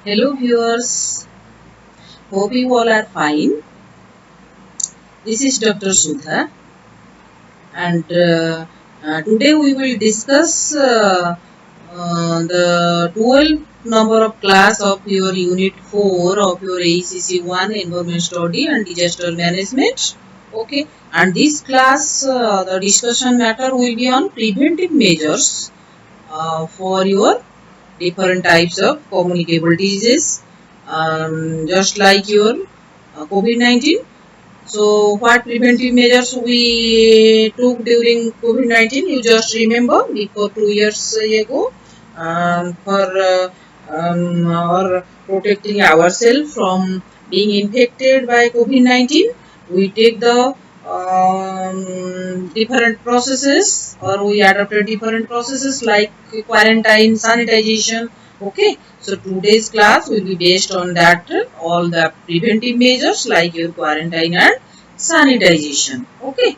Hello viewers, hope you all are fine. This is Dr. Sudha and today we will discuss the 12th number of class of your unit 4 of your AECC 1 Environment Study and Disaster Management. Okay, and this class the discussion matter will be on preventive measures for your different types of communicable diseases, just like your COVID-19. So, what preventive measures we took during COVID-19? You just remember before 2 years ago, for or protecting ourselves from being infected by COVID-19, we take the different processes, or we adopted different processes like quarantine, sanitization. Okay, so today's class will be based on that, all the preventive measures like your quarantine and sanitization. Okay,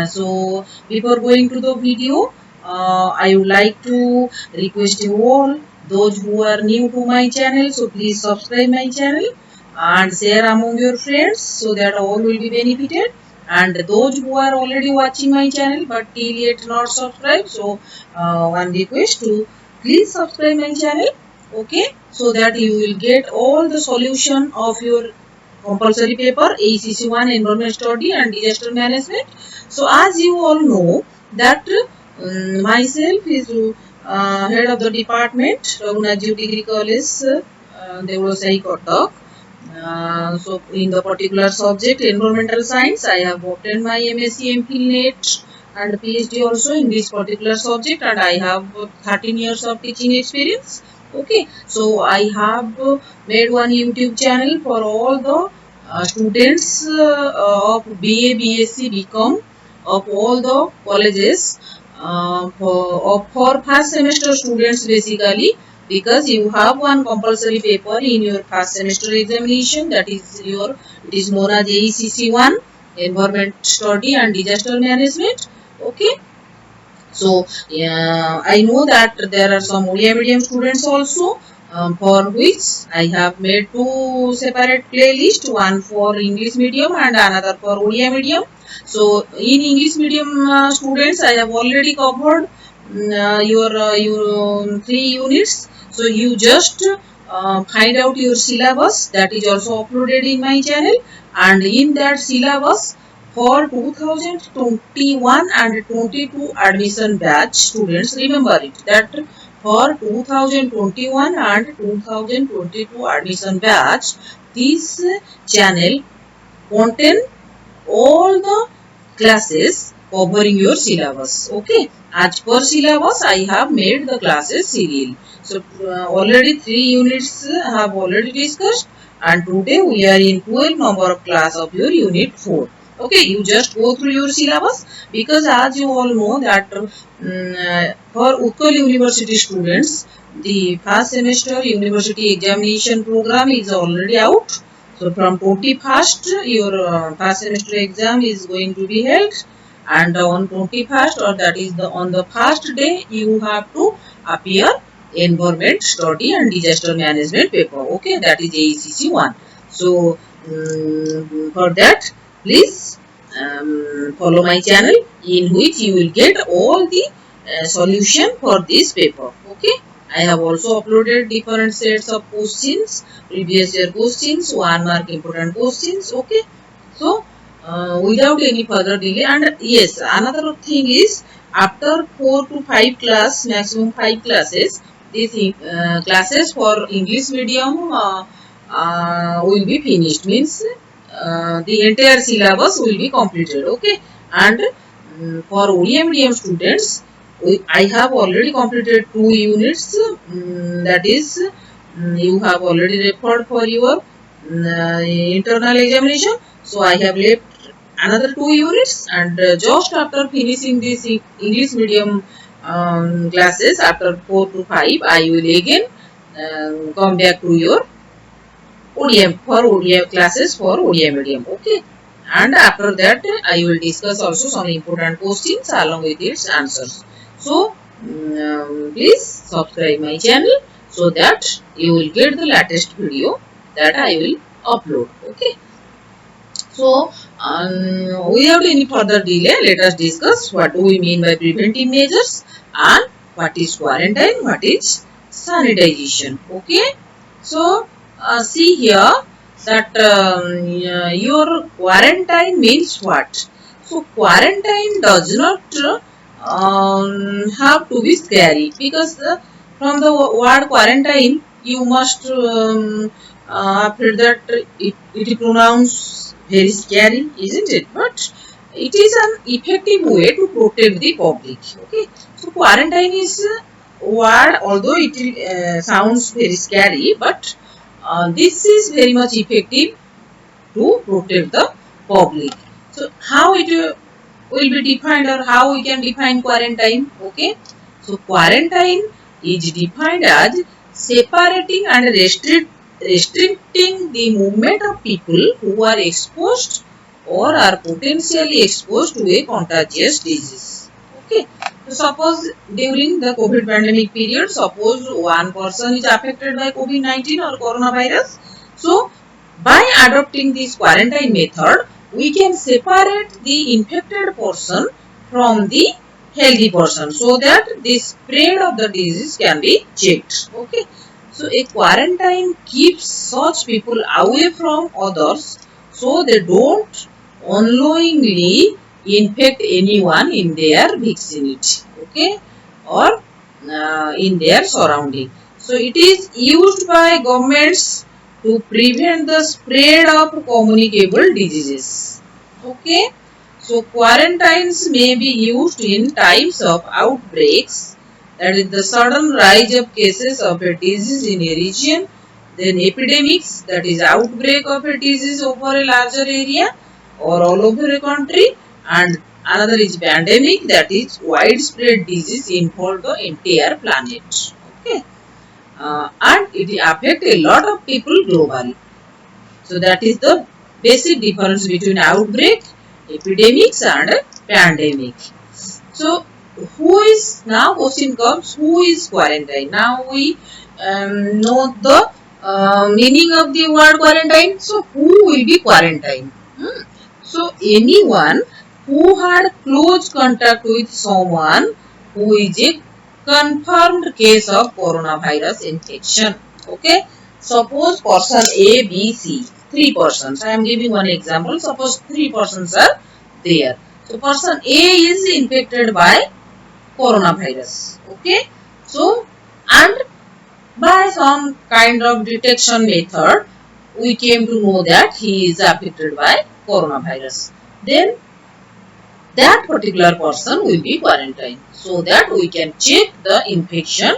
so before going to the video, I would like to request you all, those who are new to my channel, so please subscribe my channel and share among your friends so that all will be benefited. And those who are already watching my channel but till yet not subscribed, so one request to please subscribe my channel. Okay, so that you will get all the solution of your compulsory paper AECC 1 Environment Study and Disaster Management. So as you all know that myself is head of the department, Raghunathji Degree College, Devlosai Kotak. So in the particular subject environmental science, I have obtained my M.Sc. MPhil NET and PhD also in this particular subject, and I have 13 years of teaching experience. Okay, so I have made one YouTube channel for all the students of BA, B.Sc, B.Com of all the colleges, for first semester students basically, because you have one compulsory paper in your first semester examination, that is your, it is known as AECC 1 Environment Study and Disaster Management. Okay, so I know that there are some Odia medium students also, for which I have made two separate playlists, one for English medium and another for Odia medium. So in English medium students, I have already covered your 3 units. So you just find out your syllabus, that is also uploaded in my channel, and in that syllabus for 2021 and 22 admission batch students, remember it that for 2021 and 2022 admission batch, this channel contain all the classes covering your syllabus. Okay, as per syllabus I have made the classes serial. So already 3 units have already discussed, and today we are in 12 number of class of your unit 4. Okay, you just go through your syllabus, because as you all know that for Utkal University students, the first semester university examination program is already out. So from 21st, your first semester exam is going to be held, and on 21st, or that is the on the first day, you have to appear environment study and disaster management paper. Okay, that is AECC 1. So for that, please follow my channel, in which you will get all the solution for this paper. Okay, I have also uploaded different sets of questions, previous year questions, 1 mark important questions. Okay, so without any further delay, and yes, another thing is, after 4 to 5 class, maximum 5 classes, these classes for English medium will be finished, means the entire syllabus will be completed. Okay, and for Odia medium students, I have already completed 2 units, that is you have already referred for your internal examination. So I have left another 2 units, and just after finishing this English medium classes, after 4 to 5, I will again come back to your ODM, for ODM classes for ODM medium. Okay, and after that I will discuss also some important questions along with its answers. So please subscribe my channel so that you will get the latest video that I will upload. Okay. So, without any further delay, let us discuss what do we mean by preventive measures and what is quarantine, what is sanitization. Okay. So, see here that your quarantine means what? So, quarantine does not have to be scary, because from the word quarantine you must after that it pronounced very scary, isn't it? But it is an effective way to protect the public. Okay, so quarantine is word, although it sounds very scary, but this is very much effective to protect the public. So how it will be defined, or how we can define quarantine? Okay, so quarantine is defined as separating and restricting the movement of people who are exposed or are potentially exposed to a contagious disease. Okay, so suppose during the COVID pandemic period, suppose one person is affected by COVID-19 or coronavirus. So by adopting this quarantine method, we can separate the infected person from the healthy person, so that the spread of the disease can be checked. Okay, so a quarantine keeps such people away from others, so they don't unknowingly infect anyone in their vicinity. Okay, or in their surrounding. So it is used by governments to prevent the spread of communicable diseases. Okay, so quarantines may be used in times of outbreaks, that is the sudden rise of cases of a disease in a region, then epidemics, that is outbreak of a disease over a larger area or all over a country, and another is pandemic, that is widespread disease involve the entire planet. Okay, and it affect a lot of people globally. So that is the basic difference between outbreak, epidemics and pandemic. So who is, now question comes, who is quarantine? Now we know the meaning of the word quarantine. So who will be quarantine? So anyone who had close contact with someone who is a confirmed case of coronavirus infection. Okay, suppose person A, B, C, three persons. I am giving one example. Suppose three persons are there. So person A is infected by coronavirus. Okay, so and by some kind of detection method, we came to know that he is affected by coronavirus. Then that particular person will be quarantined, so that we can check the infection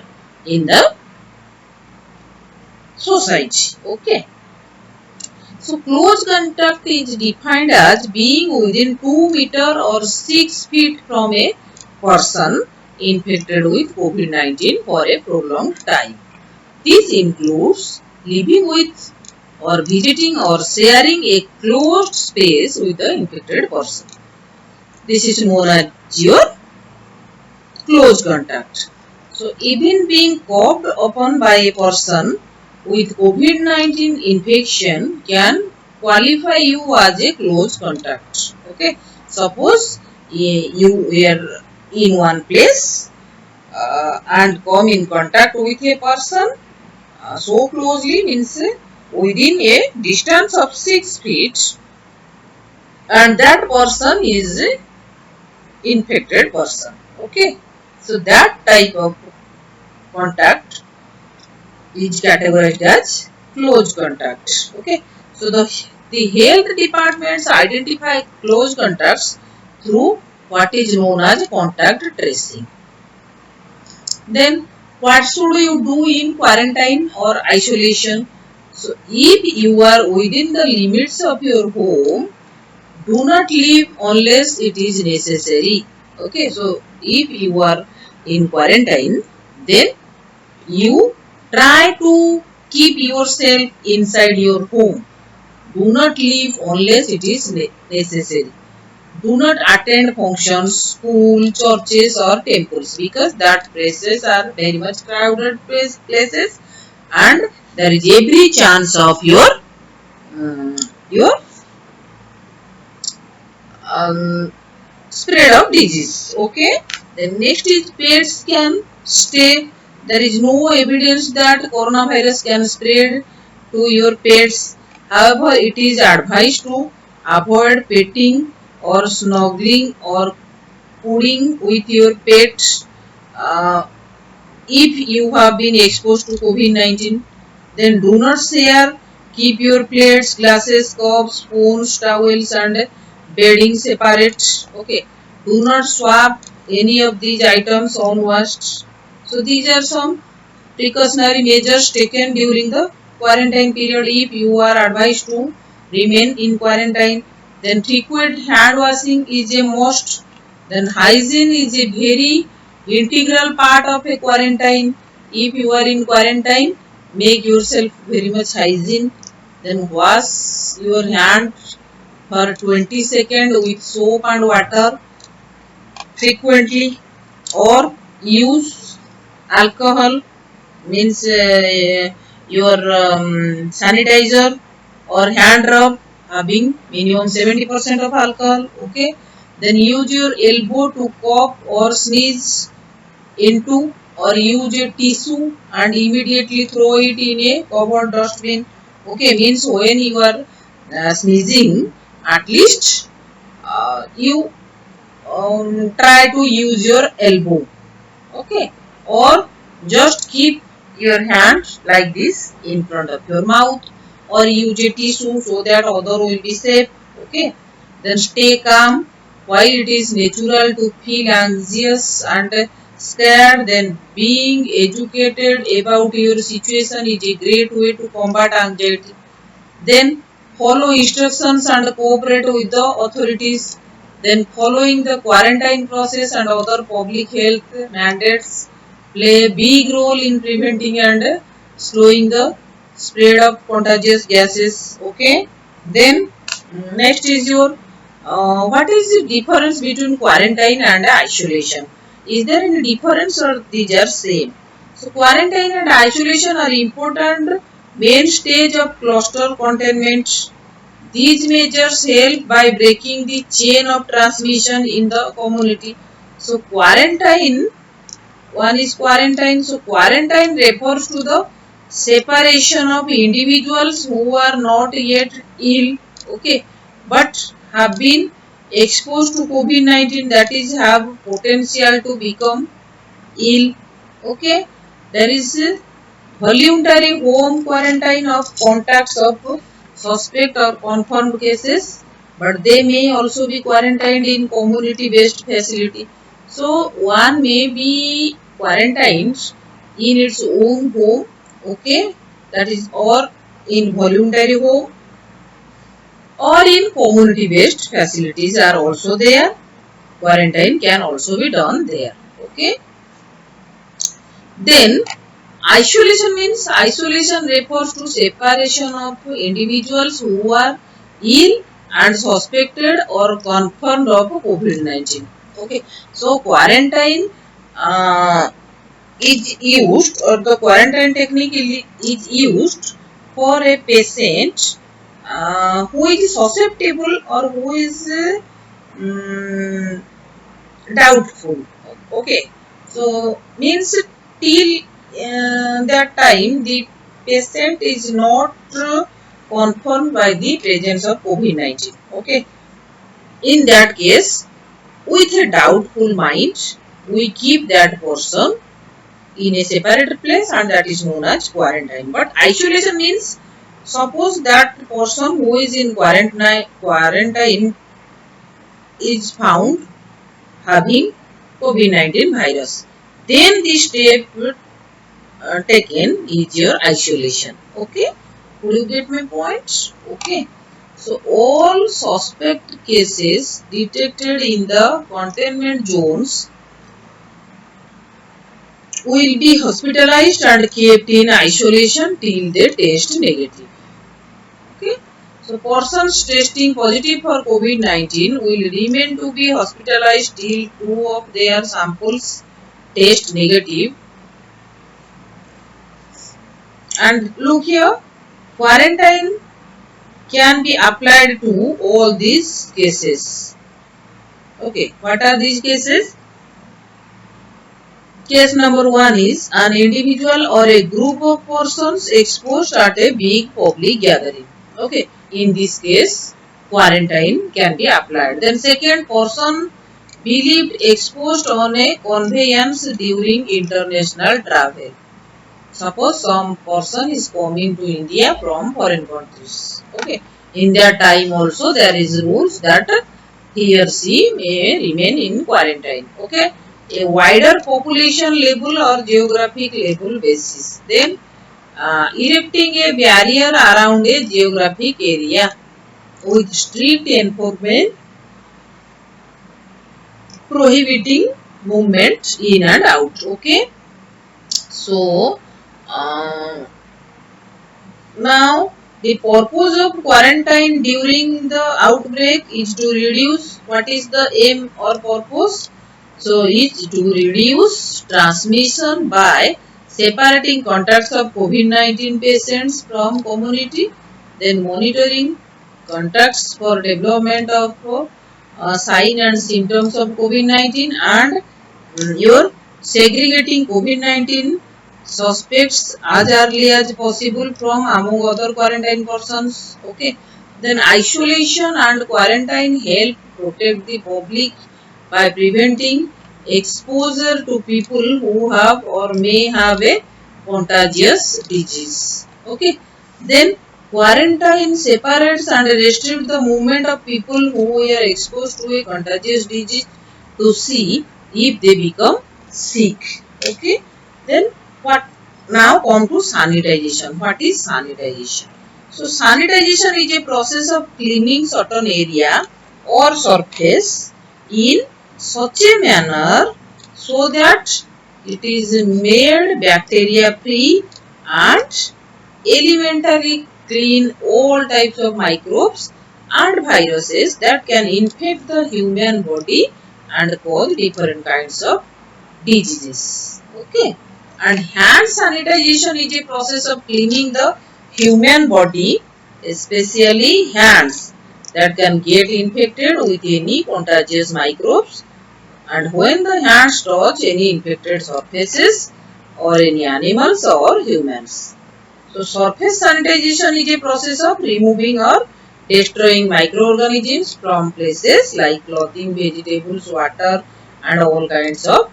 in the society. Okay. So close contact is defined as being within 2 meters or 6 feet from a person infected with COVID-19 for a prolonged time. This includes living with or visiting or sharing a closed space with the infected person. This is known as your close contact. So even being coughed upon by a person with COVID-19 infection can qualify you as a close contact. Okay. Suppose you were in one place and come in contact with a person so closely, means within a distance of 6 feet, and that person is infected person. Okay, so that type of contact is categorized as close contact. Okay, so the health departments identify close contacts through what is known as contact tracing. Then what should you do in quarantine or isolation? So if you are within the limits of your home, do not leave unless it is necessary. Okay, so if you are in quarantine, then you try to keep yourself inside your home. Do not leave unless it is necessary. do not attend functions, school, churches or temples, because that places are very much crowded places, and there is every chance of your spread of disease. Okay. Then next is pets can stay. There is no evidence that coronavirus can spread to your pets. However, it is advised to avoid petting or snuggling or pudding with your pets if you have been exposed to COVID-19. Then do not share. Keep your plates, glasses, cups, spoons, towels and bedding separate. Okay. Do not swap any of these items unwashed. So these are some precautionary measures taken during the quarantine period if you are advised to remain in quarantine. Then frequent hand washing is a must. Then hygiene is a very integral part of a quarantine. If you are in quarantine, make yourself very much hygiene. Then wash your hands for 20 seconds with soap and water frequently, or use alcohol, means your sanitizer or hand rub having minimum 70% of alcohol. Okay. Then use your elbow to cough or sneeze into, or use a tissue and immediately throw it in a covered dustbin. Okay, means when you are sneezing, at least you try to use your elbow. Okay, or just keep your hands like this in front of your mouth, or use a tissue so that other will be safe. Okay, then stay calm. While it is natural to feel anxious and scared, then being educated about your situation is a great way to combat anxiety. Then follow instructions and cooperate with the authorities. Then following the quarantine process and other public health mandates play a big role in preventing and slowing the spread of contagious gases. Okay. Then next is your what is the difference between quarantine and isolation? Is there any difference or these are same? So quarantine and isolation are important main stage of cluster containment. These measures help by breaking the chain of transmission in the community. So quarantine, one is quarantine. So quarantine refers to the separation of individuals who are not yet ill, okay, but have been exposed to COVID-19, that is have potential to become ill. Okay, there is a voluntary home quarantine of contacts of suspect or confirmed cases, but they may also be quarantined in community-based facility. So one may be quarantined in its own home, okay, that is, or in voluntary home, or in community-based facilities are also there. Quarantine can also be done there. Okay. Then isolation means isolation refers to separation of individuals who are ill and suspected or confirmed of COVID-19. Okay, so quarantine is used, or the quarantine technique is used for a patient who is susceptible or who is doubtful. Okay, so means till that time the patient is not confirmed by the presence of COVID-19. Okay, in that case, with a doubtful mind, we keep that person in a separate place, and that is known as quarantine. But isolation means, suppose that person who is in quarantine is found having COVID-19 virus, then the step taken is your isolation. Okay, could you get my point? Okay, so all suspect cases detected in the containment zones will be hospitalized and kept in isolation till they test negative. Okay, So persons testing positive for COVID-19 will remain to be hospitalized till 2 of their samples test negative. And look here, quarantine can be applied to all these cases. Okay, what are these cases? Case number 1 is an individual or a group of persons exposed at a big public gathering. Okay, in this case, quarantine can be applied. Then second, person believed exposed on a conveyance during international travel. Suppose some person is coming to India from foreign countries. Okay, in that time also there is rules that he or she may remain in quarantine. Okay, a wider population level or geographic level basis. Then erecting a barrier around a geographic area with strict enforcement prohibiting movement in and out. Okay, so now the purpose of quarantine during the outbreak is to reduce, what is the aim or purpose? So is to reduce transmission by separating contacts of COVID-19 patients from community, then monitoring contacts for development of sign and symptoms of COVID-19, and your segregating COVID-19 suspects as early as possible from among other quarantine persons. Okay, then isolation and quarantine help protect the public by preventing exposure to people who have or may have a contagious disease. Okay, then quarantine separates and restricts the movement of people who are exposed to a contagious disease to see if they become sick. Okay, then what? Now come to sanitization. What is sanitization? So sanitization is a process of cleaning certain area or surface in such a manner so that it is made bacteria free and elementary clean all types of microbes and viruses that can infect the human body and cause different kinds of diseases. Okay, and hand sanitization is a process of cleaning the human body, especially hands, that can get infected with any contagious microbes, and when the hands touch any infected surfaces or any animals or humans. So surface sanitization is a process of removing or destroying microorganisms from places like clothing, vegetables, water and all kinds of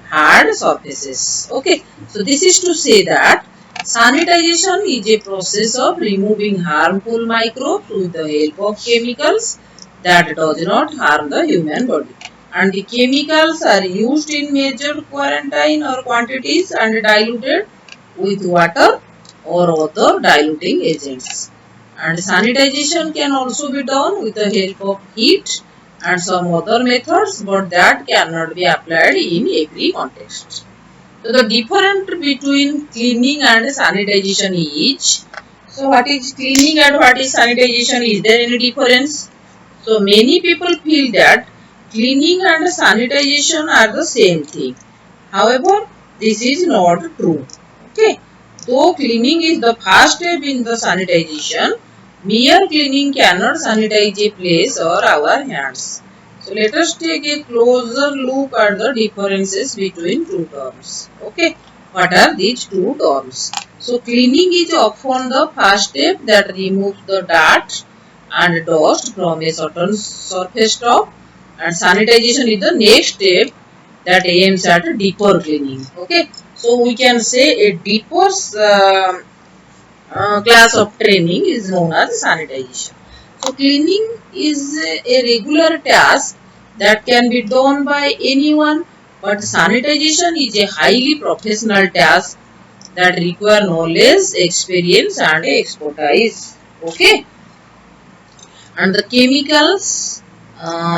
hard surfaces. Okay, so this is to say that sanitization is a process of removing harmful microbes with the help of chemicals that does not harm the human body. And the chemicals are used in measured quarantine or quantities and diluted with water or other diluting agents. And sanitization can also be done with the help of heat and some other methods, but that cannot be applied in every context. So the difference between cleaning and sanitization is, so what is cleaning and what is sanitization? Is there any difference? So many people feel that cleaning and sanitization are the same thing. However, this is not true. Okay, though cleaning is the first step in the sanitization, mere cleaning cannot sanitize a place or our hands. So let us take a closer look at the differences between two terms. Okay, what are these two terms? So cleaning is often the first step that removes the dirt and dust from a certain surface top, and sanitization is the next step that aims at deeper cleaning. Okay, so we can say a deeper class of training is known as sanitization. So cleaning is a regular task that can be done by anyone, but sanitization is a highly professional task that require knowledge, experience and expertise. Okay, and the chemicals,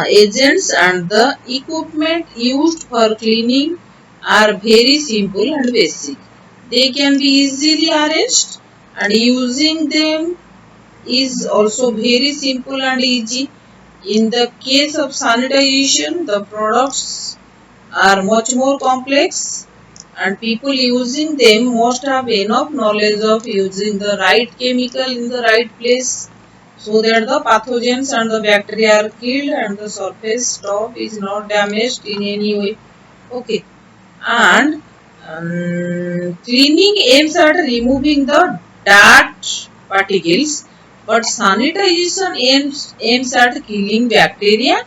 agents and the equipment used for cleaning are very simple and basic. They can be easily arranged, and using them is also very simple and easy. In the case of sanitization, the products are much more complex and people using them must have enough knowledge of using the right chemical in the right place so that the pathogens and the bacteria are killed and the surface top is not damaged in any way. Okay, and cleaning aims at removing the dirt particles, but sanitization aims at killing bacteria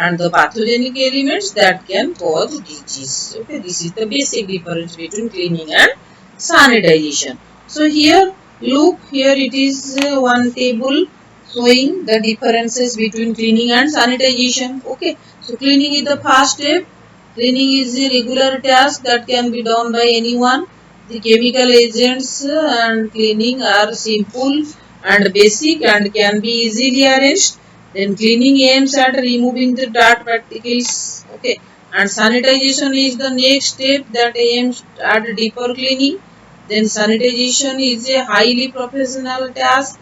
and the pathogenic elements that can cause disease. Okay, this is the basic difference between cleaning and sanitization. So here, look, here it is one table showing the differences between cleaning and sanitization. Okay, so cleaning is the first step. Cleaning is a regular task that can be done by anyone. The chemical agents and cleaning are simple and basic and can be easily arranged. Then cleaning aims at removing the dirt particles. Okay, and sanitization is the next step that aims at deeper cleaning. Then sanitization is a highly professional task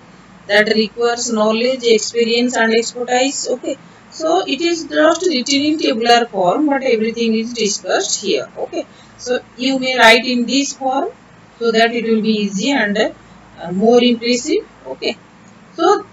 that requires knowledge, experience and expertise. Okay, so it is just written in tabular form, but everything is discussed here. Okay, so you may write in this form so that it will be easy and more impressive. Okay, so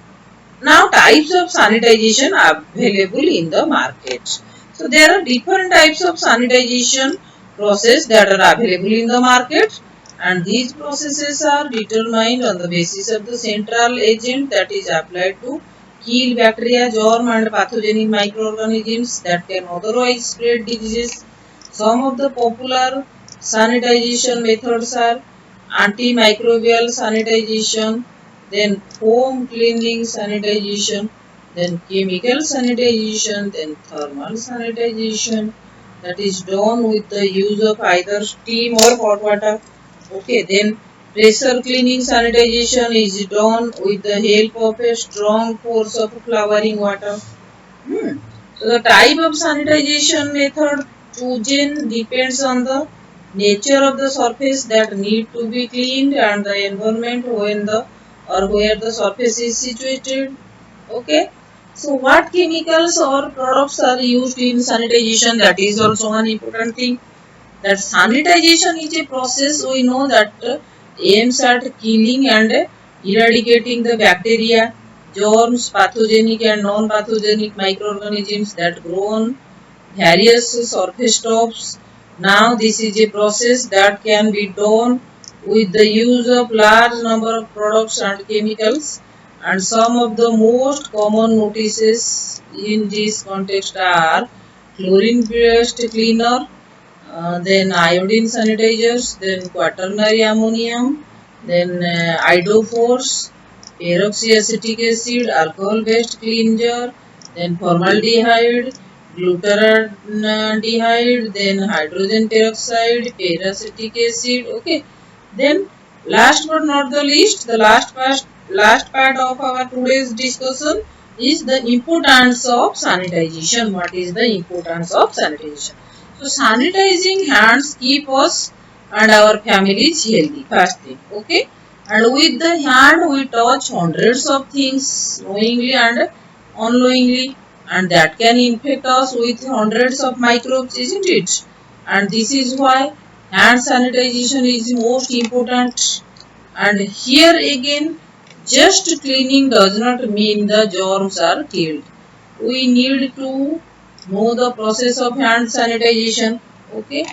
now types of sanitization are available in the market. So there are different types of sanitization process that are available in the market, and these processes are determined on the basis of the central agent that is applied to kill bacteria, germ and pathogenic microorganisms that can otherwise spread diseases. Some of the popular sanitization methods are antimicrobial sanitization, then home cleaning sanitization, then chemical sanitization, then thermal sanitization that is done with the use of either steam or hot water. Okay, then pressure cleaning sanitization is done with the help of a strong force of flowering water. So the type of sanitization method chosen depends on the nature of the surface that need to be cleaned and the environment when the or where the surface is situated. Okay. So what chemicals or products are used in sanitization? That is also one important thing. That sanitization is a process we know that aims at killing and eradicating the bacteria, germs, pathogenic and non-pathogenic microorganisms that grow on various surface tops. Now this is a process that can be done with the use of large number of products and chemicals, and some of the most common notices in this context are chlorine based cleaner, then iodine sanitizers, then quaternary ammonium, then iodophores, peroxyacetic acid, alcohol-based cleanser, then formaldehyde, glutaraldehyde, then hydrogen peroxide, peracetic acid. Okay, then last but not the least, the last part of our today's discussion is the importance of sanitization. What is the importance of sanitization? So sanitizing hands keep us and our families healthy. First thing, okay. And with the hand we touch hundreds of things knowingly and unknowingly, and that can infect us with hundreds of microbes, isn't it? And this is why hand sanitization is most important. And here again, just cleaning does not mean the germs are killed. We need to know the process of hand sanitization. Okay,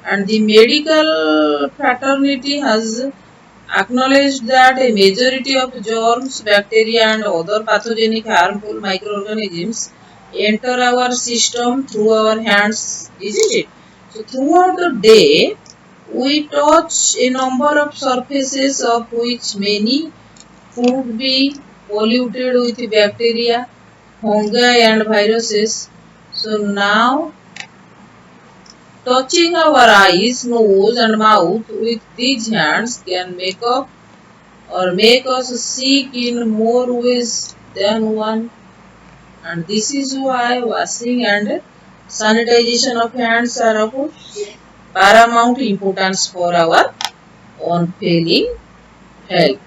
and the medical fraternity has acknowledged that a majority of germs, bacteria and other pathogenic harmful microorganisms enter our system through our hands, isn't it? So throughout the day, we touch a number of surfaces of which many could be polluted with bacteria, fungi and viruses. So now touching our eyes, nose and mouth with these hands can make us sick in more ways than one, and this is why washing and sanitization of hands are of paramount importance for our unfailing health.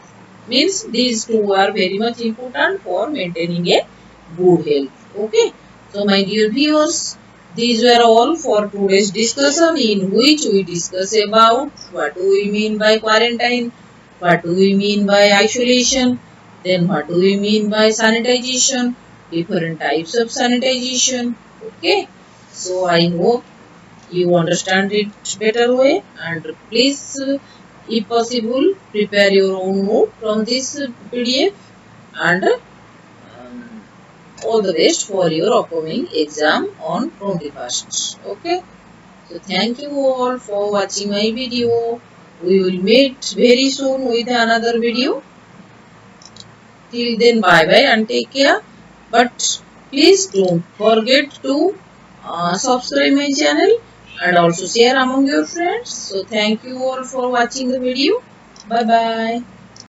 Means these two are very much important for maintaining a good health. Okay. So my dear viewers, these were all for today's discussion, in which we discuss about what do we mean by quarantine, what do we mean by isolation, then what do we mean by sanitization, different types of sanitization. Okay. So I hope you understand it better way, and please, if possible, prepare your own note from this PDF, and all the best for your upcoming exam on 21st. Okay. So thank you all for watching my video. We will meet very soon with another video. Till then, bye bye and take care. But please don't forget to subscribe my channel and also share among your friends. So thank you all for watching the video. Bye bye.